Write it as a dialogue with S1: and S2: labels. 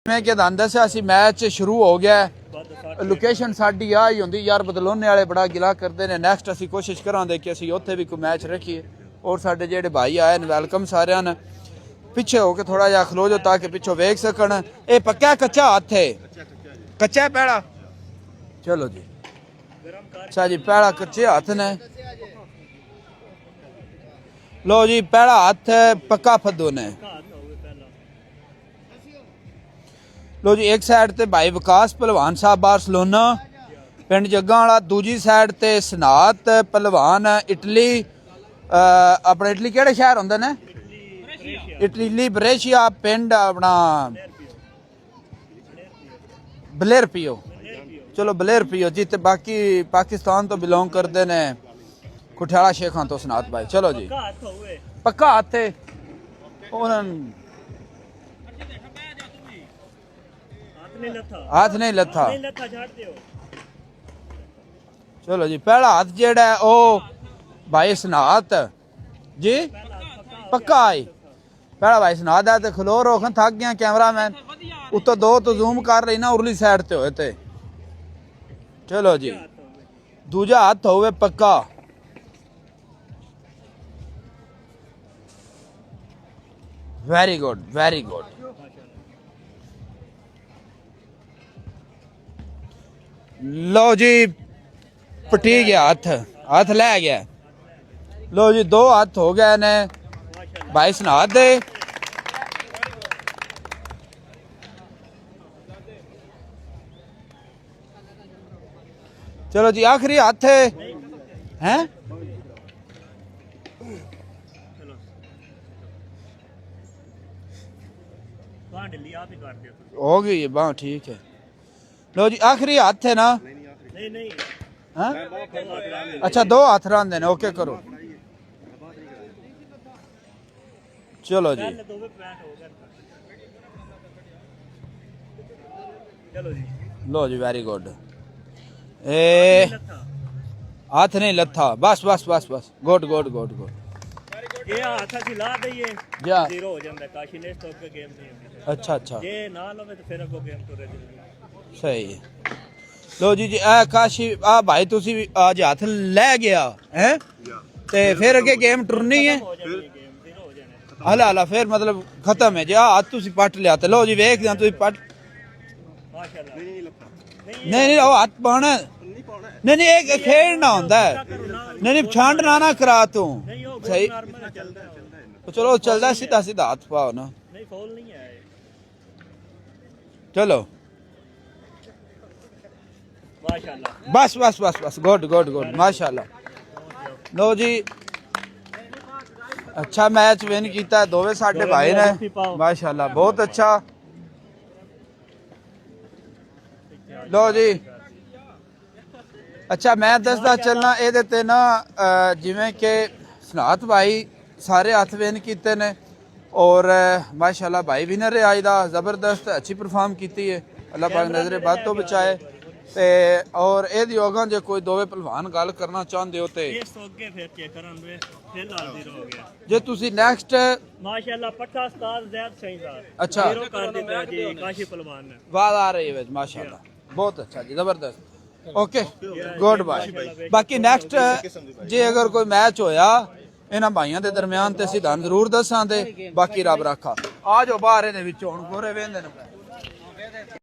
S1: मैं क्या दसा सी मैच शुरू हो गया है। लोकेशन साडी आ ही होंदी यार, बदलोने वाले बड़ा गिला करते हैं। नैक्सट असी कोशिश करांगे कि असी उत्थे भी कोई मैच रखिए। और साडे जेडे भाई आए ने वेलकम सारियां ने। पिछे होके थोड़ा जा खलो जो ताकि पिछों वेख सकन। ये पक्का कच्चा हाथ है, कच्चा है पैड़ा। चलो जी, अच्छा जी, पैड़ा कच्चे हाथ ने। लो जी, पैड़ा हाथ है, पक्का फद्दो ने। लो जी, एक साइड ते भाई विकास पहलवान साहब बार्सिलोना पिंड जग्गा वाला, दूजी साइड ते सनात पहलवान इटली। अपने इटली केड़े शहर होंदे ने? इटली ब्रेशिया पिंड अपना बलेर पियो। चलो बलेर पियो जी। ते बाकी पाकिस्तान तो बिलोंग करते ने, कुठियाला शेखां तो सनात भाई। चलो जी, पक्का हाथ है हाथ नहीं लथा। चलो जी, पहला हाथ जेड़ा है ओ भाई सनात जी, पक्का आई। पहला भाई सनात है। ते खलो रोकन थक गया कैमरा मैन, उत्तो दो तो जूम कर रही ना उरली साइड ते होए ते। चलो जी, दूजा हाथ होवे पक्का। Very good, very good. लो जी, पटी गया हाथ, हाथ लै गया। लो जी, दो हाथ हो गए ने भाई सनात दे। चलो जी, आखिरी हाथ है हैं? हो गई बाह, ठीक है। लो जी, आखिरी हाथ है ना? नहीं। हाँ? अच्छा, दो हाथ रांधे ने। ओके करो। चलो जी, लो जी, वेरी गुड। ए हाथ नहीं लथा, बस बस बस बस, गुड गुड गुड गुड।
S2: ये हाथ ਅਸੀਂ ਲਾ ਦਈਏ
S1: जा
S2: ਜ਼ੀਰੋ ਹੋ ਜਾਂਦਾ। ਕਾਸ਼ੀ ਨੇ ਸਟਾਪ ਕੇ ਗੇਮ ਨਹੀਂ ਹੁੰਦੀ।
S1: अच्छा अच्छा,
S2: ਜੇ ਨਾ ਲਵੇ ਤਾਂ ਫਿਰ ਅੱਗੋਂ ਗੇਮ ਤੁਰੇ ਜਾਂਦੀ।
S1: सही है। लो जी, ए काशी आ भाई तुसी आज हाथ ले गया है ते फिर अगे गेम टुरनी है।
S2: ਹੋ ਜਾਣੀ ਗੇਮ ਜ਼ੀਰੋ ਹੋ ਜਾਣਾ।
S1: हला हला फिर मतलब खत्म है जी। आ हाथ तुसी पट लिया ते लो जी, वेख दियां तुसी पट।
S2: ਮਾਸ਼ਾਅੱਲਾ।
S1: नहीं नहीं, ओ हाथ पाना नहीं नहीं, एक खेलना होंदा है। नहीं नहीं, छांड ना करा तू।
S2: ਨਹੀਂ ਉਹ
S1: सही,
S2: ਨਾਰਮਲ ਚੱਲਦਾ।
S1: तो चलो चलदा सीधा सीधा हाथ पाओ ना।
S2: ਨਹੀਂ ਫਾਉਲ ਨਹੀਂ ਹੈ।
S1: चलो
S2: ਮਾਸ਼ਾਅੱਲਾ।
S1: बस बस बस बस, गुड गुड गुड, माशाल्लाह। लो जी, अच्छा मैच विन किया दोवे साडे भाई ने, माशाल्लाह, बहुत अच्छा। लो जी, अच्छा मैं दसदा चलना ये ते ना जिवें कि सनात भाई सारे हथ विन किते ने और माशाल्लाह भाई विनर है आज दा। जबरदस्त अच्छी परफॉर्म की है, अल्लाह पाक नजरे बद तो बचाए। ते और ए योगा जे कोई दोवे पहलवान गल करना चाहते हो ते
S2: ਇਸ ਤੋਂ ਅੱਗੇ ਫਿਰ ਚੈੱਕ ਕਰਾਂਗੇ। ਫਿਲਹਾਲ ਜ਼ੀਰੋ ਹੋ ਗਿਆ।
S1: जे तुसी नेक्स्ट
S2: ਮਾਸ਼ਾਅੱਲਾ ਪੱਠਾ ਉਸਤਾਦ ਜ਼ੈਦ ਸ਼ਹੀਦਾਰ
S1: अच्छा
S2: ਜ਼ੀਰੋ ਕਰ ਦਿੱਤਾ ਜੀ ਕਾਸ਼ੀ ਪਹਿਲਵਾਨ ਨੇ।
S1: वाद आ रही है माशाल्लाह, बहुत अच्छा जी, जबरदस्त। Okay good bye. बाकी नेक्स्ट जे अगर कोई मैच होया इन्हां भाइयों के दरम्यान ते असीं तुहानूं जरूर दसांगे। बाकी रब रखा। आ जाओ बाहर इहदे विचों हुण गोरे वेंदे ने।